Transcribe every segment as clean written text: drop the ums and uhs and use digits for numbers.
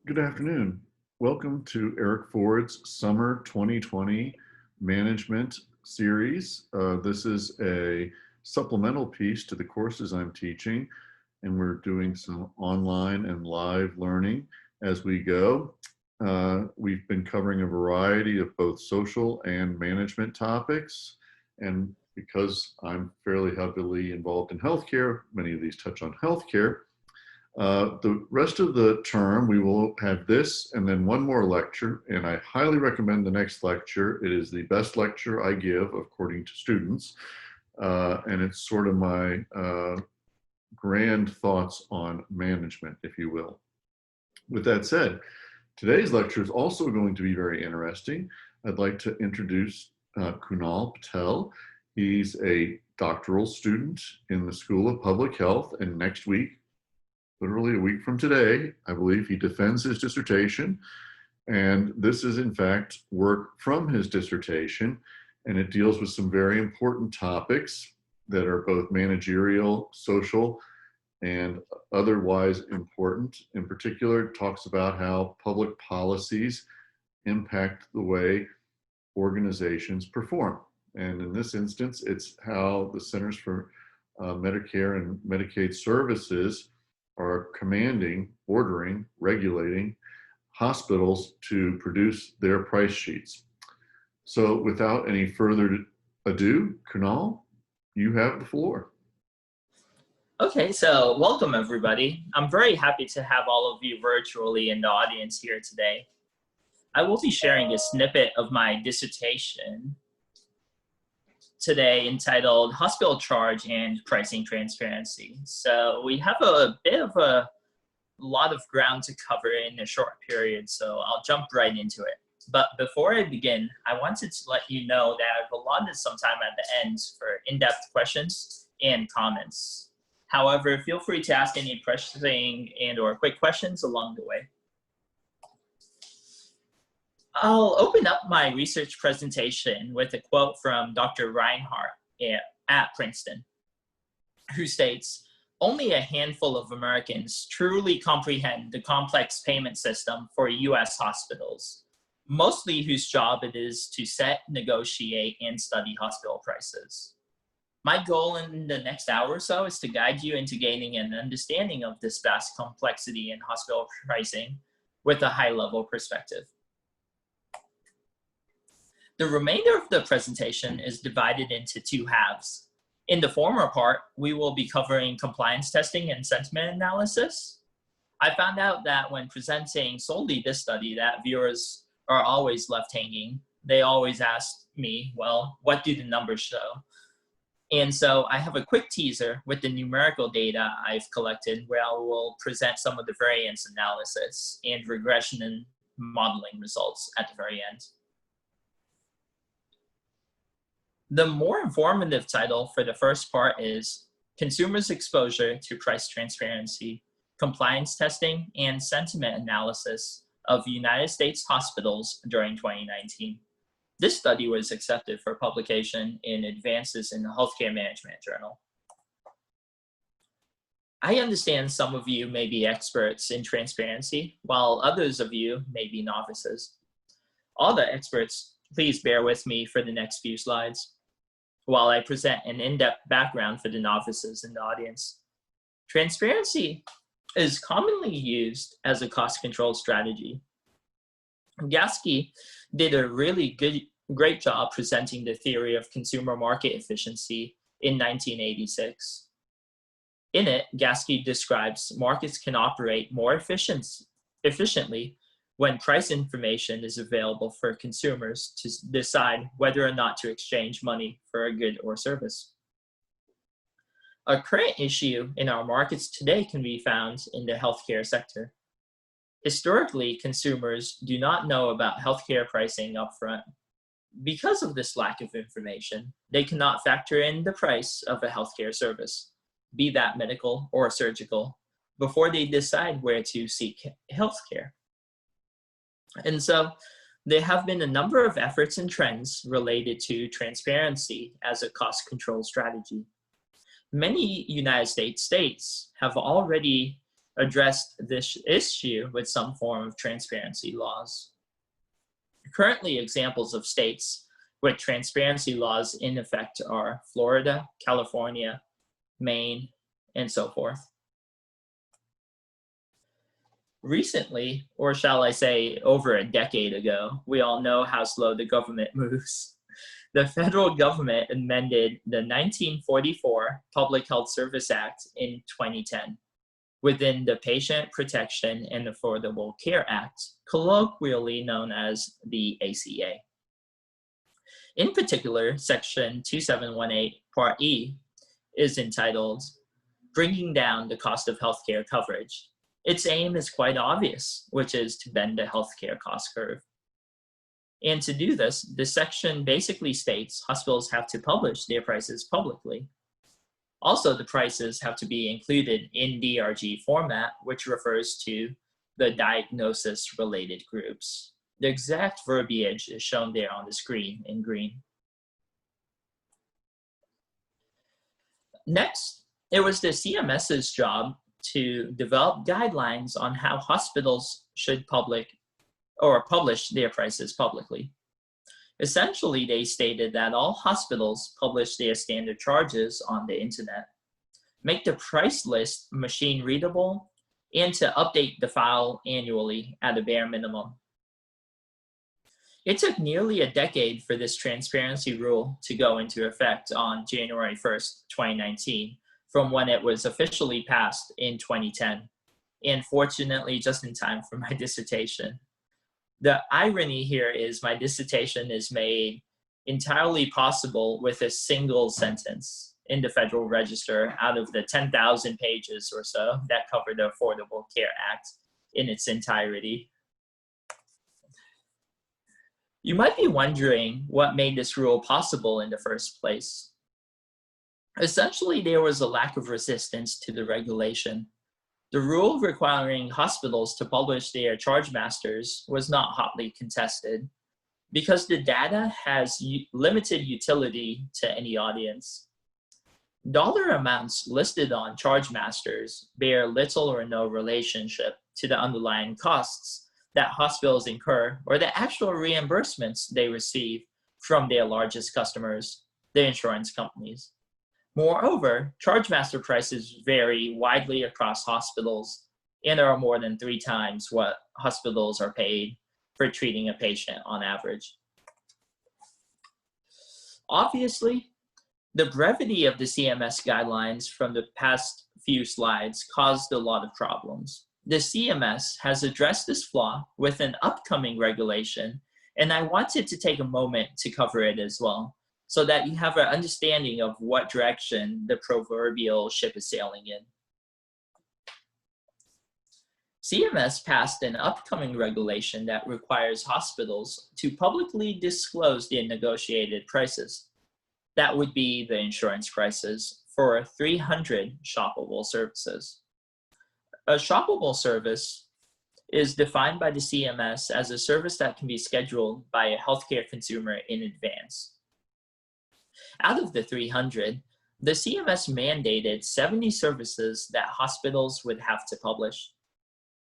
Good afternoon. Welcome to Eric Ford's Summer 2020 Management Series. This is a supplemental piece to the courses I'm teaching, and we're doing some online and live learning as we go. We've been covering a variety of both social and management topics, and because I'm fairly heavily involved in healthcare, many of these touch on healthcare. The rest of the term, we will have this and then one more lecture, and I highly recommend the next lecture. It is the best lecture I give according to students, and it's sort of my grand thoughts on management, if you will. With that said, today's lecture is also going to be very interesting. I'd like to introduce Kunal Patel. He's a doctoral student in the School of Public Health, and next week, literally a week from today, I believe, he defends his dissertation. And this is, in fact, work from his dissertation, and it deals with some very important topics that are both managerial, social, and otherwise important. In particular, it talks about how public policies impact the way organizations perform. And in this instance, it's how the Centers for Medicare and Medicaid Services are commanding, ordering, regulating hospitals to produce their price sheets. So without any further ado, Kunal, you have the floor. Okay, so welcome everybody. I'm very happy to have all of you virtually in the audience here today. I will be sharing a snippet of my dissertation today entitled Hospital Charge and Pricing Transparency. So we have a bit of a lot of ground to cover in a short period, so I'll jump right into it. But before I begin, I wanted to let you know that I've allotted some time at the end for in-depth questions and comments. However, feel free to ask any pressing and/or quick questions along the way. I'll open up my research presentation with a quote from Dr. Reinhardt at Princeton, who states, "Only a handful of Americans truly comprehend the complex payment system for US hospitals, mostly whose job it is to set, negotiate, and study hospital prices. My goal in the next hour or so is to guide you into gaining an understanding of this vast complexity in hospital pricing with a high-level perspective." The remainder of the presentation is divided into two halves. In the former part, we will be covering compliance testing and sentiment analysis. I found out that when presenting solely this study that viewers are always left hanging. They always ask me, well, what do the numbers show? And so I have a quick teaser with the numerical data I've collected where I will present some of the variance analysis and regression and modeling results at the very end. The more informative title for the first part is Consumers' Exposure to Price Transparency, Compliance Testing, and Sentiment Analysis of United States Hospitals during 2019. This study was accepted for publication in Advances in the Healthcare Management Journal. I understand some of you may be experts in transparency, while others of you may be novices. All the experts, please bear with me for the next few slides while I present an in-depth background for the novices in the audience. Transparency is commonly used as a cost control strategy. Gasky did a really great job presenting the theory of consumer market efficiency in 1986. In it, Gasky describes markets can operate more efficiently when price information is available for consumers to decide whether or not to exchange money for a good or service. A current issue in our markets today can be found in the healthcare sector. Historically, consumers do not know about healthcare pricing upfront. Because of this lack of information, they cannot factor in the price of a healthcare service, be that medical or surgical, before they decide where to seek healthcare. And so there have been a number of efforts and trends related to transparency as a cost control strategy. Many United States have already addressed this issue with some form of transparency laws. Currently, examples of states with transparency laws in effect are Florida, California, Maine, and so forth. Recently, or shall I say over a decade ago, we all know how slow the government moves. The federal government amended the 1944 Public Health Service Act in 2010 within the Patient Protection and Affordable Care Act, colloquially known as the ACA. In particular, Section 2718, Part E, is entitled Bringing Down the Cost of Healthcare Coverage. Its aim is quite obvious, which is to bend the healthcare cost curve. And to do this, the section basically states hospitals have to publish their prices publicly. Also, the prices have to be included in DRG format, which refers to the diagnosis-related groups. The exact verbiage is shown there on the screen in green. Next, it was the CMS's job to develop guidelines on how hospitals should publish their prices publicly. Essentially, they stated that all hospitals publish their standard charges on the internet, make the price list machine readable, and to update the file annually at a bare minimum. It took nearly a decade for this transparency rule to go into effect on January 1st, 2019, from when it was officially passed in 2010, and fortunately just in time for my dissertation. The irony here is my dissertation is made entirely possible with a single sentence in the Federal Register out of the 10,000 pages or so that cover the Affordable Care Act in its entirety. You might be wondering what made this rule possible in the first place. Essentially, there was a lack of resistance to the regulation. The rule requiring hospitals to publish their charge masters was not hotly contested because the data has limited utility to any audience. Dollar amounts listed on charge masters bear little or no relationship to the underlying costs that hospitals incur or the actual reimbursements they receive from their largest customers, the insurance companies. Moreover, charge master prices vary widely across hospitals and are more than 3 times what hospitals are paid for treating a patient on average. Obviously, the brevity of the CMS guidelines from the past few slides caused a lot of problems. The CMS has addressed this flaw with an upcoming regulation, and I wanted to take a moment to cover it as well, so that you have an understanding of what direction the proverbial ship is sailing in. CMS passed an upcoming regulation that requires hospitals to publicly disclose their negotiated prices. That would be the insurance prices for 300 shoppable services. A shoppable service is defined by the CMS as a service that can be scheduled by a healthcare consumer in advance. Out of the 300, the CMS mandated 70 services that hospitals would have to publish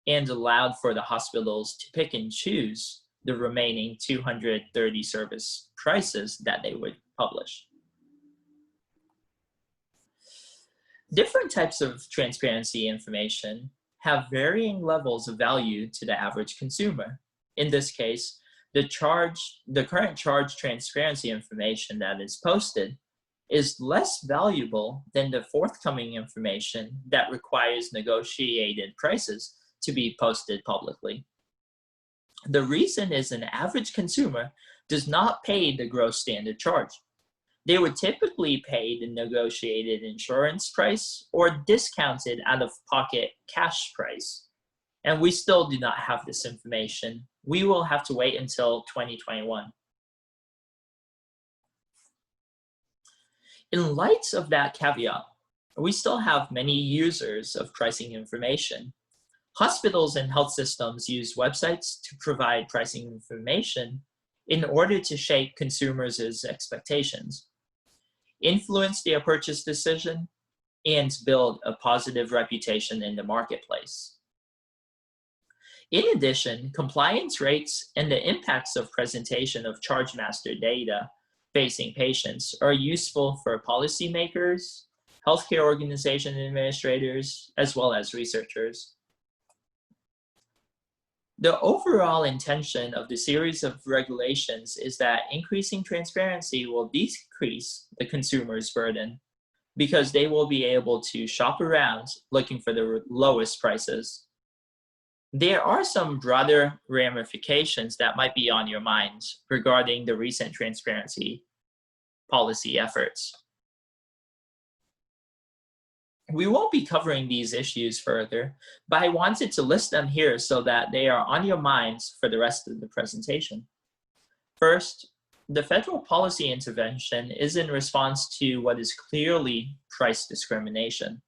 and allowed for the hospitals to pick and choose the remaining 230 service prices that they would publish. Different types of transparency information have varying levels of value to the average consumer. In this case, the current charge transparency information that is posted is less valuable than the forthcoming information that requires negotiated prices to be posted publicly. The reason is an average consumer does not pay the gross standard charge. They would typically pay the negotiated insurance price or discounted out-of-pocket cash price. And we still do not have this information. We will have to wait until 2021. In light of that caveat, we still have many users of pricing information. Hospitals and health systems use websites to provide pricing information in order to shape consumers' expectations, influence their purchase decision, and build a positive reputation in the marketplace. In addition, compliance rates and the impacts of presentation of charge master data facing patients are useful for policymakers, healthcare organization administrators, as well as researchers. The overall intention of the series of regulations is that increasing transparency will decrease the consumer's burden because they will be able to shop around looking for the lowest prices. There are some broader ramifications that might be on your mind regarding the recent transparency policy efforts. We won't be covering these issues further, but I wanted to list them here so that they are on your minds for the rest of the presentation. First, the federal policy intervention is in response to what is clearly price discrimination.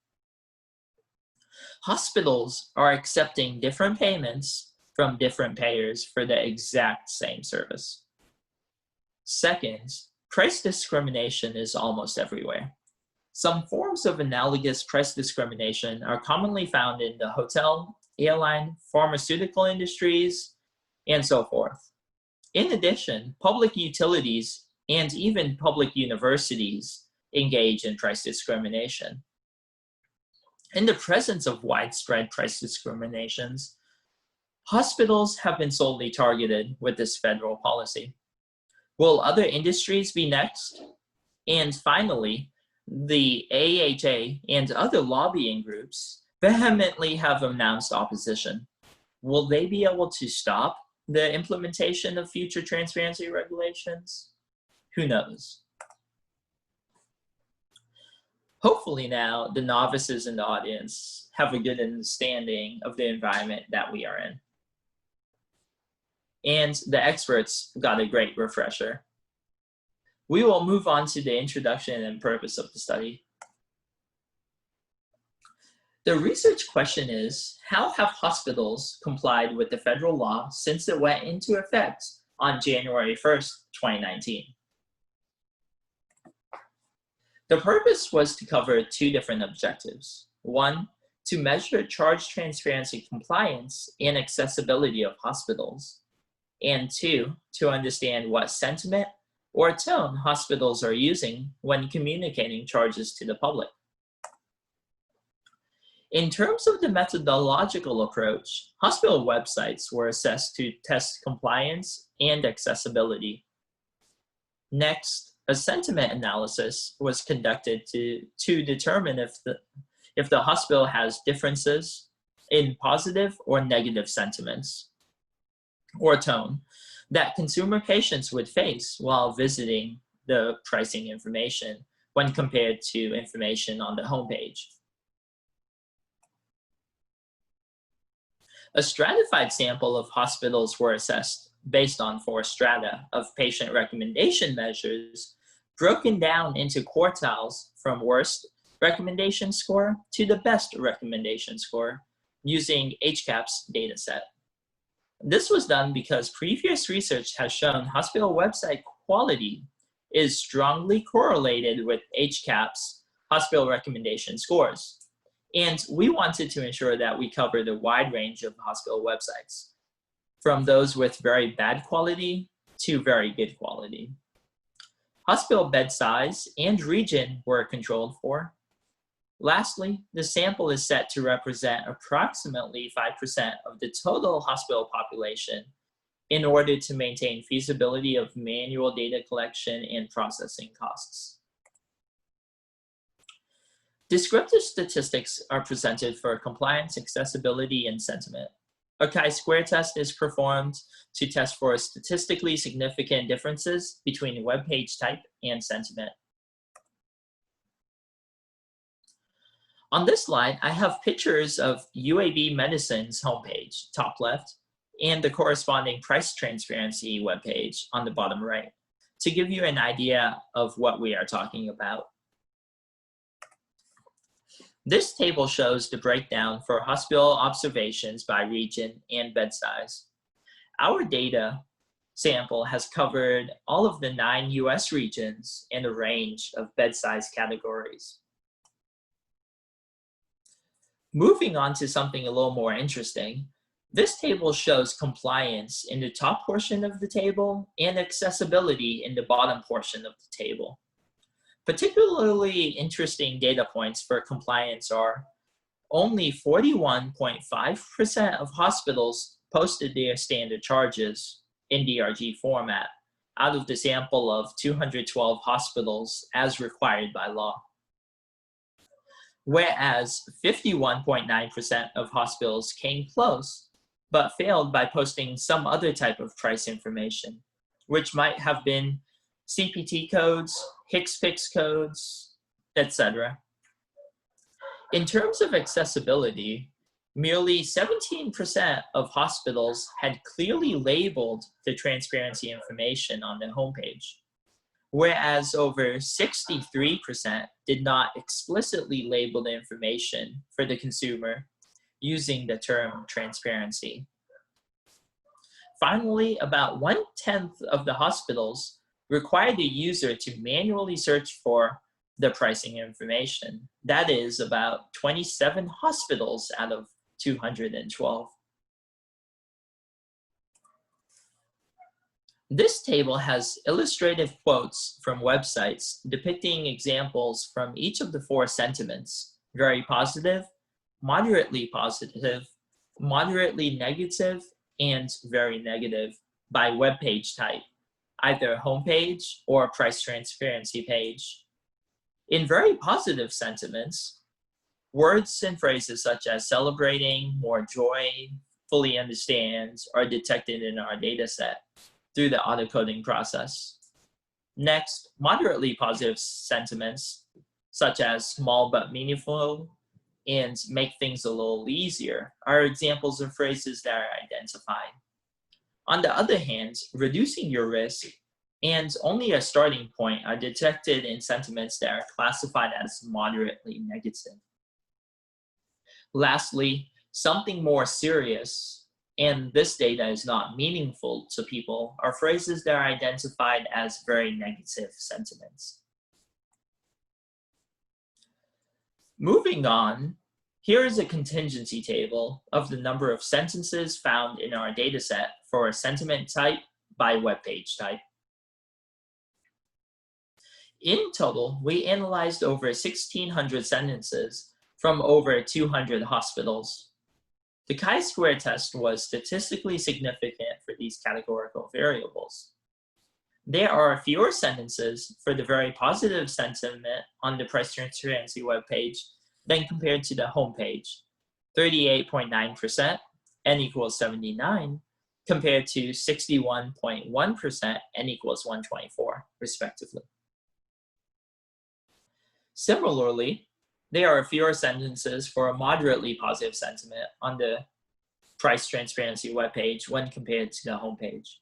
Hospitals are accepting different payments from different payers for the exact same service. Second, price discrimination is almost everywhere. Some forms of analogous price discrimination are commonly found in the hotel, airline, pharmaceutical industries, and so forth. In addition, public utilities and even public universities engage in price discrimination. In the presence of widespread price discriminations, hospitals have been solely targeted with this federal policy. Will other industries be next? And finally, the AHA and other lobbying groups vehemently have announced opposition. Will they be able to stop the implementation of future transparency regulations? Who knows? Hopefully now the novices in the audience have a good understanding of the environment that we are in. And the experts got a great refresher. We will move on to the introduction and purpose of the study. The research question is, how have hospitals complied with the federal law since it went into effect on January 1st, 2019? The purpose was to cover two different objectives. One, to measure charge transparency compliance and accessibility of hospitals. And two, to understand what sentiment or tone hospitals are using when communicating charges to the public. In terms of the methodological approach, hospital websites were assessed to test compliance and accessibility. Next, a sentiment analysis was conducted to determine if the hospital has differences in positive or negative sentiments or tone that consumer patients would face while visiting the pricing information when compared to information on the homepage. A stratified sample of hospitals were assessed based on 4 strata of patient recommendation measures broken down into quartiles from worst recommendation score to the best recommendation score using HCAHPS dataset. This was done because previous research has shown hospital website quality is strongly correlated with HCAHPS hospital recommendation scores. And we wanted to ensure that we cover the wide range of hospital websites, from those with very bad quality to very good quality. Hospital bed size and region were controlled for. Lastly, the sample is set to represent approximately 5% of the total hospital population in order to maintain feasibility of manual data collection and processing costs. Descriptive statistics are presented for compliance, accessibility, and sentiment. A chi-square test is performed to test for statistically significant differences between web page type and sentiment. On this slide, I have pictures of UAB Medicine's homepage, top left, and the corresponding price transparency webpage on the bottom right, to give you an idea of what we are talking about. This table shows the breakdown for hospital observations by region and bed size. Our data sample has covered all of the 9 US regions and a range of bed size categories. Moving on to something a little more interesting, this table shows compliance in the top portion of the table and accessibility in the bottom portion of the table. Particularly interesting data points for compliance are only 41.5% of hospitals posted their standard charges in DRG format out of the sample of 212 hospitals as required by law. Whereas 51.9% of hospitals came close, but failed by posting some other type of price information, which might have been CPT codes, HCPCS codes, etc. In terms of accessibility, merely 17% of hospitals had clearly labeled the transparency information on their homepage, whereas over 63% did not explicitly label the information for the consumer using the term transparency. Finally, about 1/10 of the hospitals required the user to manually search for the pricing information. That is about 27 hospitals out of 212. This table has illustrative quotes from websites depicting examples from each of the four sentiments: very positive, moderately negative, and very negative by web page type, either homepage or price transparency page. In very positive sentiments, words and phrases such as celebrating, more joy, fully understand are detected in our data set through the auto-coding process. Next, moderately positive sentiments such as small but meaningful and make things a little easier are examples of phrases that are identified. On the other hand, reducing your risk and only a starting point are detected in sentiments that are classified as moderately negative. Lastly, something more serious, and this data is not meaningful to people, are phrases that are identified as very negative sentiments. Moving on, here is a contingency table of the number of sentences found in our dataset for a sentiment type by web page type. In total, we analyzed over 1,600 sentences from over 200 hospitals. The chi-square test was statistically significant for these categorical variables. There are fewer sentences for the very positive sentiment on the price transparency webpage than compared to the homepage, 38.9%, n equals 79, compared to 61.1%, n equals 124, respectively. Similarly, there are fewer sentences for a moderately positive sentiment on the price transparency webpage when compared to the homepage,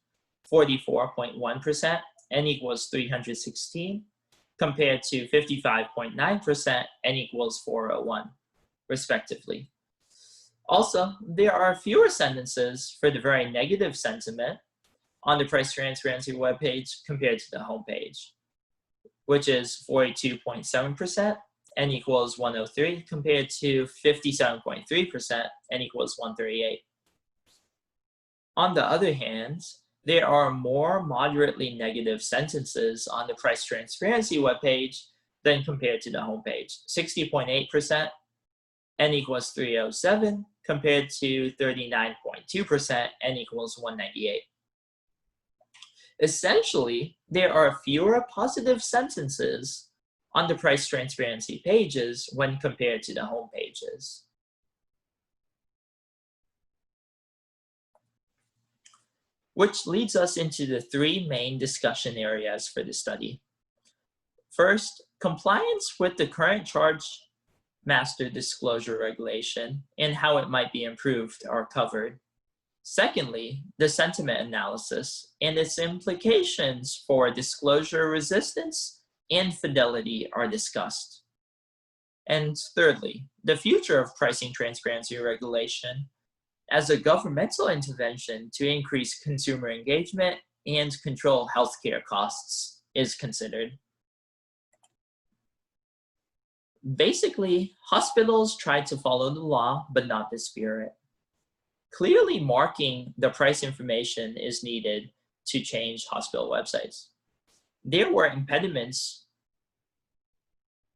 44.1%, n equals 316, compared to 55.9%, n equals 401, respectively. Also, there are fewer sentences for the very negative sentiment on the price transparency webpage compared to the homepage, which is 42.7%, n equals 103, compared to 57.3%, n equals 138. On the other hand, there are more moderately negative sentences on the price transparency webpage than compared to the homepage, 60.8%, n equals 307, compared to 39.2%, n equals 198. Essentially, there are fewer positive sentences on the price transparency pages when compared to the home pages. Which leads us into the three main discussion areas for the study. First, compliance with the current charge master disclosure regulation and how it might be improved are covered. Secondly, the sentiment analysis and its implications for disclosure resistance and fidelity are discussed. And thirdly, the future of pricing transparency regulation as a governmental intervention to increase consumer engagement and control healthcare costs is considered. Basically, hospitals try to follow the law, but not the spirit. Clearly marking the price information is needed to change hospital websites. There were impediments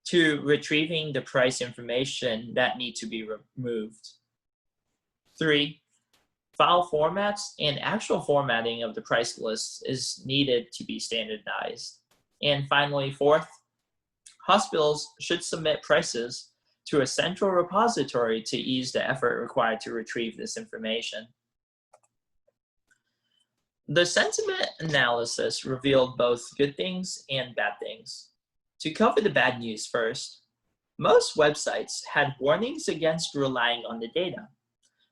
to retrieving the price information that need to be removed. 3, file formats and actual formatting of the price lists is needed to be standardized. And finally, 4th, hospitals should submit prices to a central repository to ease the effort required to retrieve this information. The sentiment analysis revealed both good things and bad things. To cover the bad news first, most websites had warnings against relying on the data.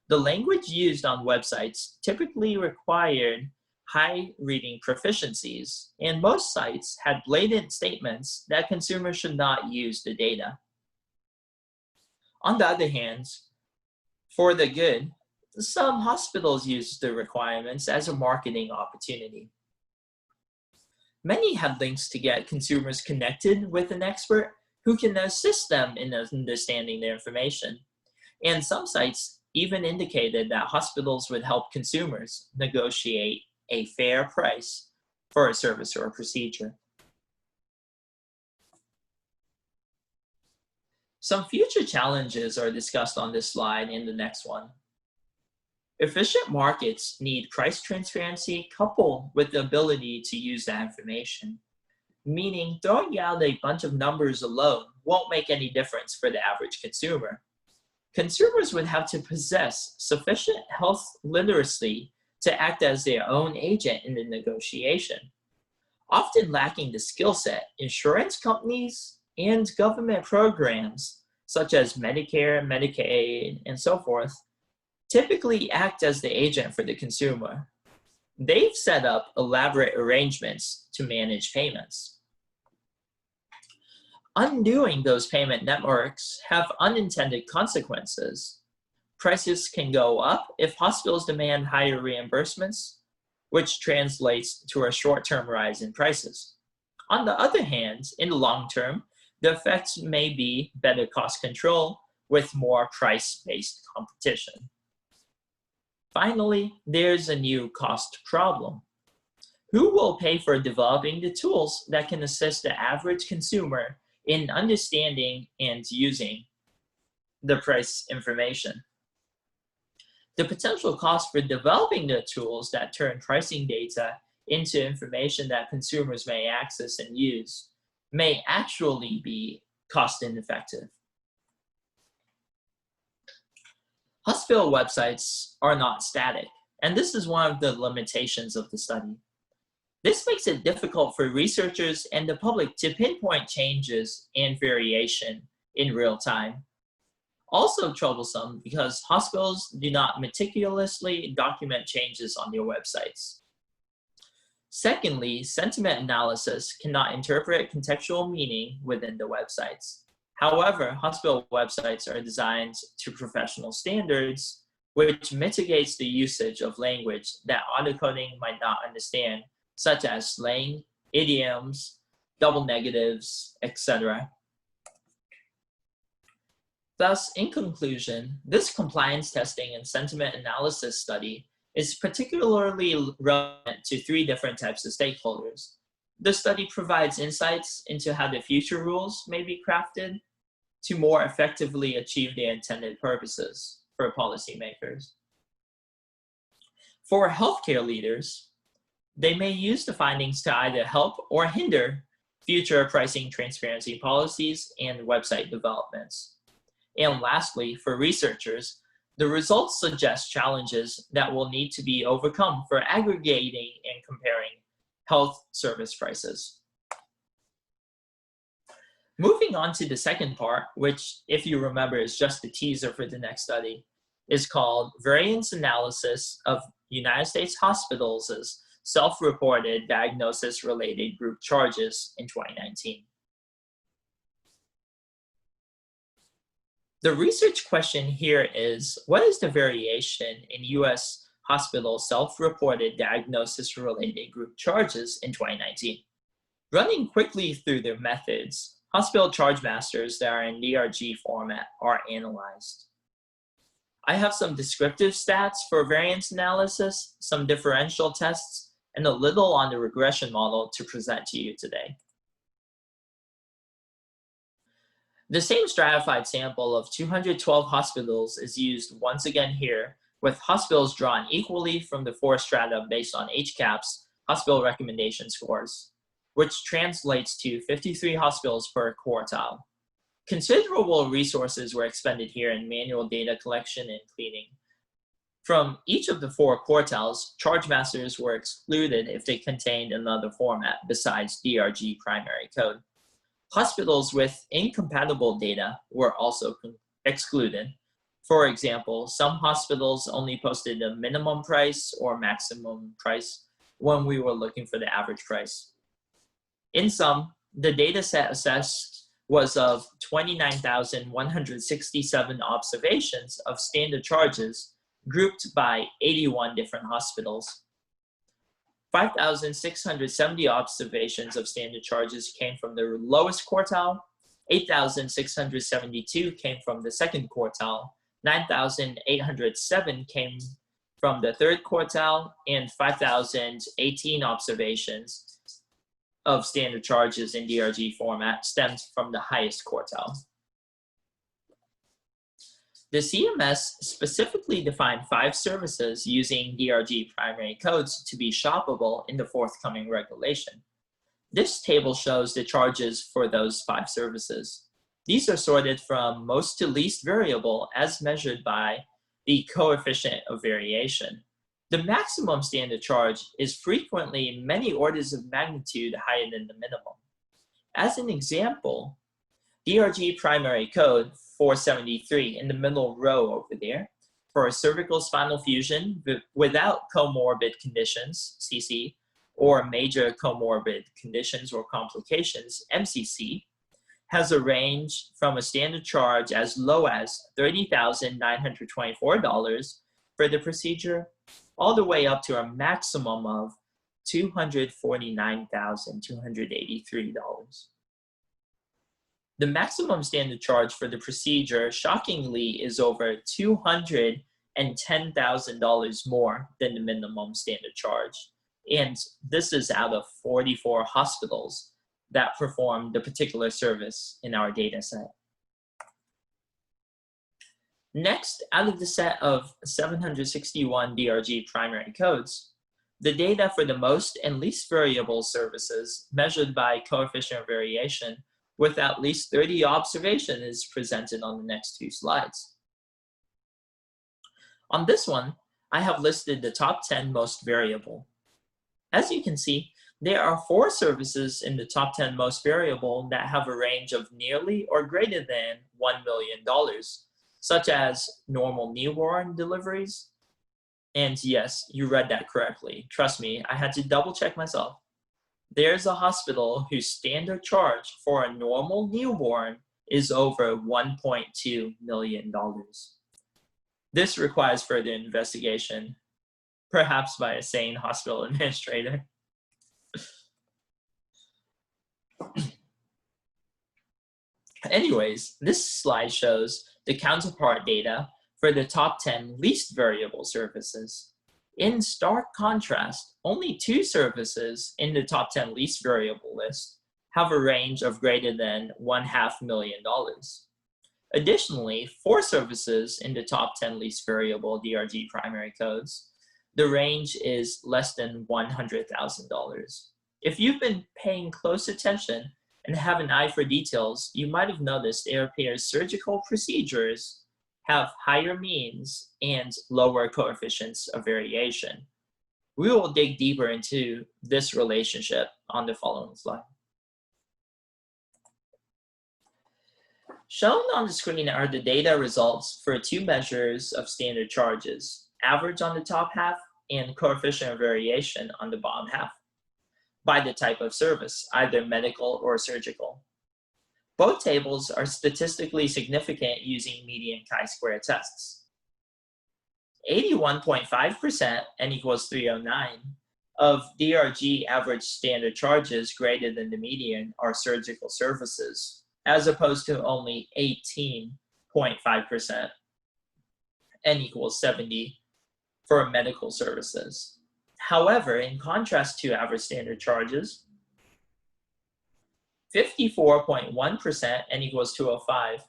The language used on websites typically required high reading proficiencies, and most sites had blatant statements that consumers should not use the data. On the other hand, for the good, some hospitals used the requirements as a marketing opportunity. Many had links to get consumers connected with an expert who can assist them in understanding their information. And some sites even indicated that hospitals would help consumers negotiate a fair price for a service or a procedure. Some future challenges are discussed on this slide and the next one. Efficient markets need price transparency coupled with the ability to use that information, meaning throwing out a bunch of numbers alone won't make any difference for the average consumer. Consumers would have to possess sufficient health literacy to act as their own agent in the negotiation. Often lacking the skill set, insurance companies and government programs, such as Medicare, Medicaid, and so forth, typically act as the agent for the consumer. They've set up elaborate arrangements to manage payments. Undoing those payment networks have unintended consequences. Prices can go up if hospitals demand higher reimbursements, which translates to a short-term rise in prices. On the other hand, in the long term, the effects may be better cost control with more price-based competition. Finally, there's a new cost problem. Who will pay for developing the tools that can assist the average consumer in understanding and using the price information? The potential cost for developing the tools that turn pricing data into information that consumers may access and use may actually be cost ineffective. Hospital websites are not static, and this is one of the limitations of the study. This makes it difficult for researchers and the public to pinpoint changes and variation in real time. Also troublesome because hospitals do not meticulously document changes on their websites. Secondly, sentiment analysis cannot interpret contextual meaning within the websites. However, hospital websites are designed to professional standards, which mitigates the usage of language that autocoding might not understand, such as slang, idioms, double negatives, etc. Thus, in conclusion, this compliance testing and sentiment analysis study is particularly relevant to 3 different types of stakeholders. The study provides insights into how the future rules may be crafted to more effectively achieve their intended purposes for policymakers. For healthcare leaders, they may use the findings to either help or hinder future pricing transparency policies and website developments. And lastly, for researchers, the results suggest challenges that will need to be overcome for aggregating and comparing health service prices. Moving on to the second part, which, if you remember, is just the teaser for the next study, is called Variance Analysis of United States Hospitals' Self-Reported Diagnosis-Related Group Charges in 2019. The research question here is, what is the variation in U.S. hospital self-reported diagnosis-related group charges in 2019? Running quickly through their methods, hospital charge masters that are in DRG format are analyzed. I have some descriptive stats for variance analysis, some differential tests, and a little on the regression model to present to you today. The same stratified sample of 212 hospitals is used once again here, with hospitals drawn equally from the 4 strata based on HCAHPS, hospital recommendation scores, which translates to 53 hospitals per quartile. Considerable resources were expended here in manual data collection and cleaning. From each of the 4 quartiles, charge masters were excluded if they contained another format besides DRG primary code. Hospitals with incompatible data were also excluded. For example, some hospitals only posted a minimum price or maximum price when we were looking for the average price. In sum, the data set assessed was of 29,167 observations of standard charges grouped by 81 different hospitals. 5,670 observations of standard charges came from the lowest quartile, 8,672 came from the second quartile, 9,807 came from the third quartile, and 5,018 observations of standard charges in DRG format stemmed from the highest quartile. The CMS specifically defined 5 services using DRG primary codes to be shoppable in the forthcoming regulation. This table shows the charges for those 5 services. These are sorted from most to least variable as measured by the coefficient of variation. The maximum standard charge is frequently many orders of magnitude higher than the minimum. As an example, DRG primary code 473 in the middle row over there for a cervical spinal fusion without comorbid conditions, CC, or major comorbid conditions or complications, MCC, has a range from a standard charge as low as $30,924 for the procedure all the way up to a maximum of $249,283. The maximum standard charge for the procedure, shockingly, is over $210,000 more than the minimum standard charge. And this is out of 44 hospitals that perform the particular service in our data set. Next, out of the set of 761 DRG primary codes, the data for the most and least variable services measured by coefficient of variation with at least 30 observations is presented on the next 2 slides. On this one, I have listed the top 10 most variable. As you can see, there are 4 services in the top 10 most variable that have a range of nearly or greater than $1 million, such as normal newborn deliveries. And yes, you read that correctly. Trust me, I had to double check myself. There's a hospital whose standard charge for a normal newborn is over $1.2 million. This requires further investigation, perhaps by a sane hospital administrator. Anyways, this slide shows the counterpart data for the top 10 least variable services. In stark contrast, only 2 services in the top 10 least variable list have a range of greater than $500,000. Additionally, 4 services in the top 10 least variable DRG primary codes, the range is less than $100,000. If you've been paying close attention and have an eye for details, you might have noticed it appears surgical procedures have higher means and lower coefficients of variation. We will dig deeper into this relationship on the following slide. Shown on the screen are the data results for 2 measures of standard charges, average on the top half and coefficient of variation on the bottom half, by the type of service, either medical or surgical. Both tables are statistically significant using median chi-square tests. 81.5%, n equals 309, of DRG average standard charges greater than the median are surgical services, as opposed to only 18.5%, N equals 70 for medical services. However, in contrast to average standard charges, 54.1%, N equals 205,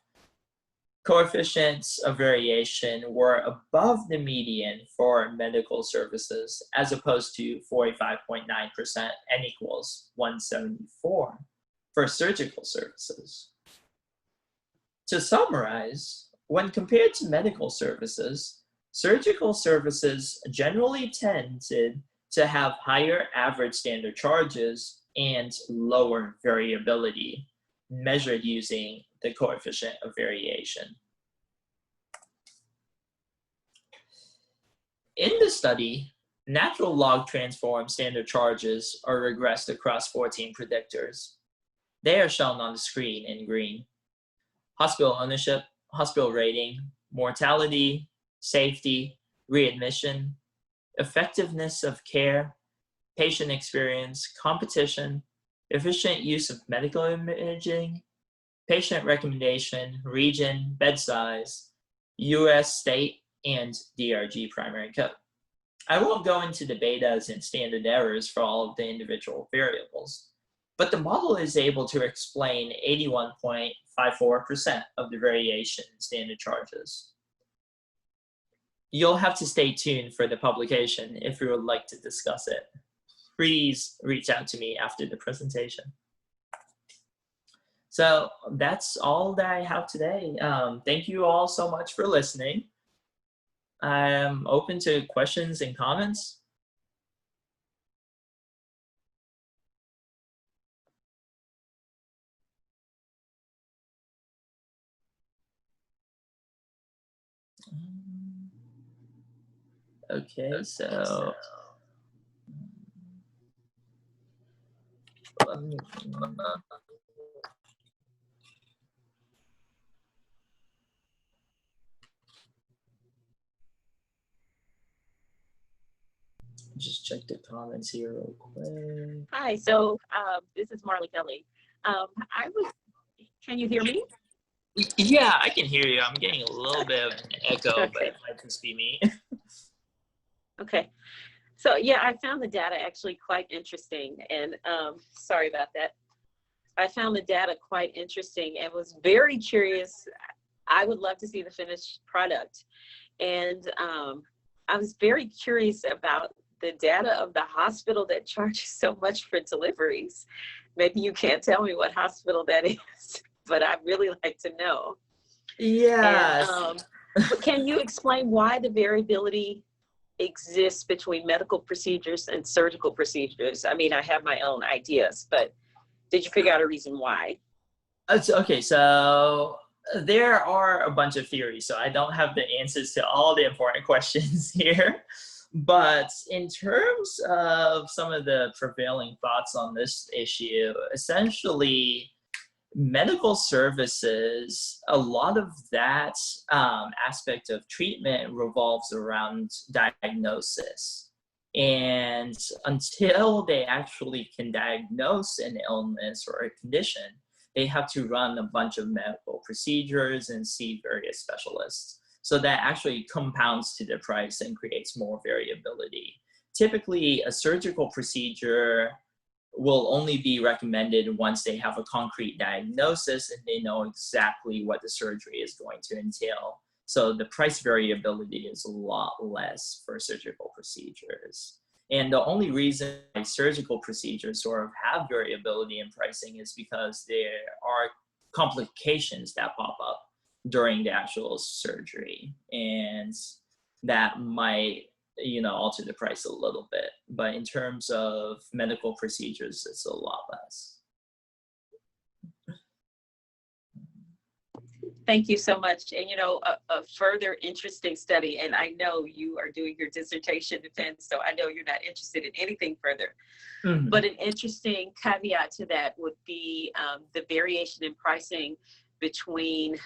coefficients of variation were above the median for medical services as opposed to 45.9%, N equals 174 for surgical services. To summarize, when compared to medical services, surgical services generally tended to have higher average standard charges and lower variability, measured using the coefficient of variation. In the study, natural log transform standard charges are regressed across 14 predictors. They are shown on the screen in green. Hospital ownership, hospital rating, mortality, safety, readmission, effectiveness of care, patient experience, competition, efficient use of medical imaging, patient recommendation, region, bed size, US, state, and DRG primary code. I won't go into the betas and standard errors for all of the individual variables, but the model is able to explain 81.54% of the variation in standard charges. You'll have to stay tuned for the publication if you would like to discuss it. Please reach out to me after the presentation. So that's all that I have today. Thank you all so much for listening. I'm open to questions and comments. Okay, so let me just check the comments here real quick. Hi, so this is Marley Kelly. Can you hear me? Yeah, I can hear you. I'm getting a little bit of an echo, Okay. but it might just be me. Okay. So yeah, I found the data actually quite interesting, and sorry about that. I found the data quite interesting and was very curious. I would love to see the finished product. And I was very curious about the data of the hospital that charges so much for deliveries. Maybe you can't tell me what hospital that is, but I'd really like to know. Yes. But can you explain why the variability exists between medical procedures and surgical procedures? I mean, I have my own ideas, but did you figure out a reason why? Okay, so there are a bunch of theories, so I don't have the answers to all the important questions here. But in terms of some of the prevailing thoughts on this issue, essentially, medical services, a lot of that aspect of treatment revolves around diagnosis. And until they actually can diagnose an illness or a condition, they have to run a bunch of medical procedures and see various specialists. So that actually compounds to the price and creates more variability. Typically, a surgical procedure will only be recommended once they have a concrete diagnosis and they know exactly what the surgery is going to entail. So the price variability is a lot less for surgical procedures. And the only reason why surgical procedures sort of have variability in pricing is because there are complications that pop up during the actual surgery, and that might, alter the price a little bit. But in terms of medical procedures, it's a lot less. Thank you so much. And a further interesting study, and I know you are doing your dissertation defense, so I know you're not interested in anything further. Mm-hmm. But an interesting caveat to that would be the variation in pricing between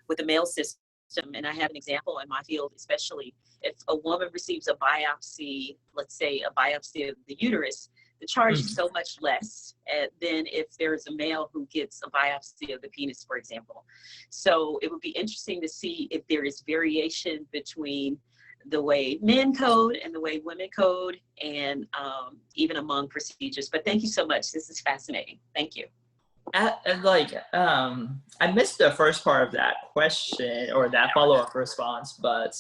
with the mail system system, and I have an example in my field, especially if a woman receives a biopsy, let's say a biopsy of the uterus, the charge is so much less than if there's a male who gets a biopsy of the penis, for example. So it would be interesting to see if there is variation between the way men code and the way women code, and even among procedures. But thank you so much. This is fascinating. Thank you. I missed the first part of that question or that follow-up response, but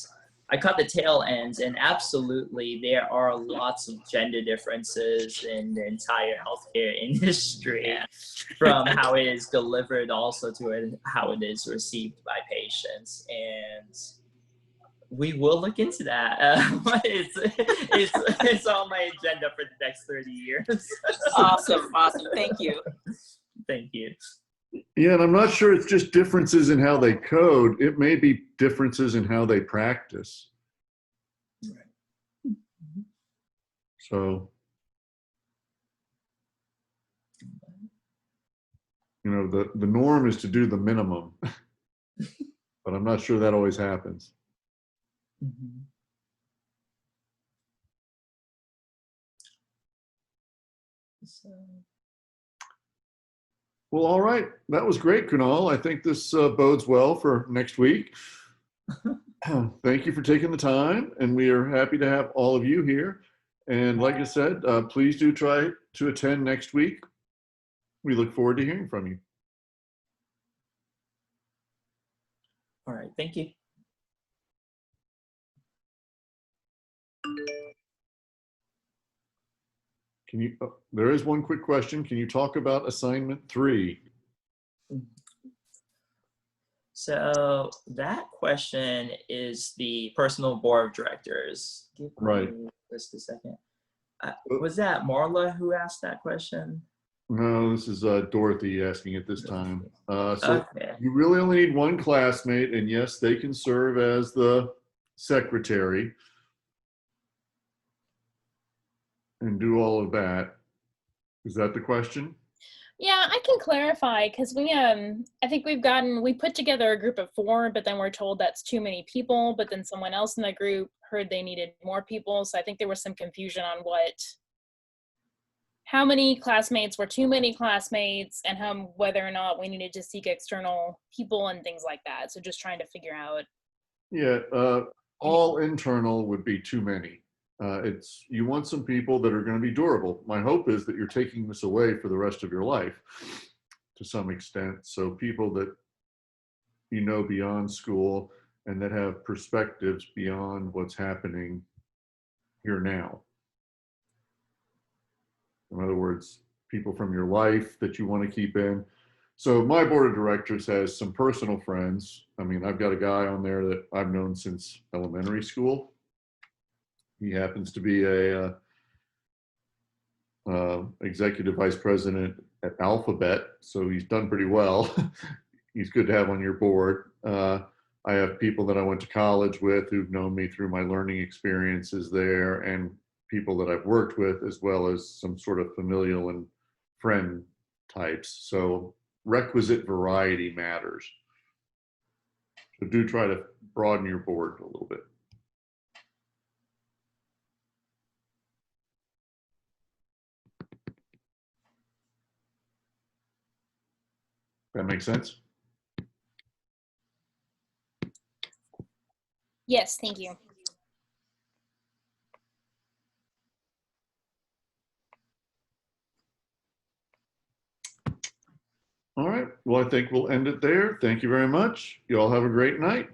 I caught the tail ends, and absolutely there are lots of gender differences in the entire healthcare industry, from how it is delivered also to how it is received by patients. And we will look into that. It's on my agenda for the next 30 years. Awesome. Thank you. Thank you. Yeah, and I'm not sure it's just differences in how they code. It may be differences in how they practice. Right. So, you know, the norm is to do the minimum, but I'm not sure that always happens. Mm-hmm. So. Well, all right. That was great, Kunal. I think this bodes well for next week. Thank you for taking the time, and we are happy to have all of you here. And like I said, please do try to attend next week. We look forward to hearing from you. All right. Thank you. Can you, there is one quick question. Can you talk about assignment 3? So that question is the personal board of directors. Give Right. me just a second. Was that Marla who asked that question? No, this is Dorothy asking it this time. So Okay. you really only need one classmate, and yes, they can serve as the secretary and do all of that. Is that the question? Yeah, I can clarify, because I think we put together a group of 4, but then we're told that's too many people, but then someone else in the group heard they needed more people. So I think there was some confusion on how many classmates were too many classmates, and whether or not we needed to seek external people and things like that. So just trying to figure out. Yeah, all internal would be too many. You want some people that are going to be durable. My hope is that you're taking this away for the rest of your life to some extent. So people that you know beyond school and that have perspectives beyond what's happening here now. In other words, people from your life that you want to keep in. So my board of directors has some personal friends. I mean, I've got a guy on there that I've known since elementary school. He happens to be a executive vice president at Alphabet, so he's done pretty well. He's good to have on your board. I have people that I went to college with who've known me through my learning experiences there, and people that I've worked with, as well as some sort of familial and friend types. So requisite variety matters. So do try to broaden your board a little bit. That makes sense? Yes, thank you. All right. Well, I think we'll end it there. Thank you very much. You all have a great night.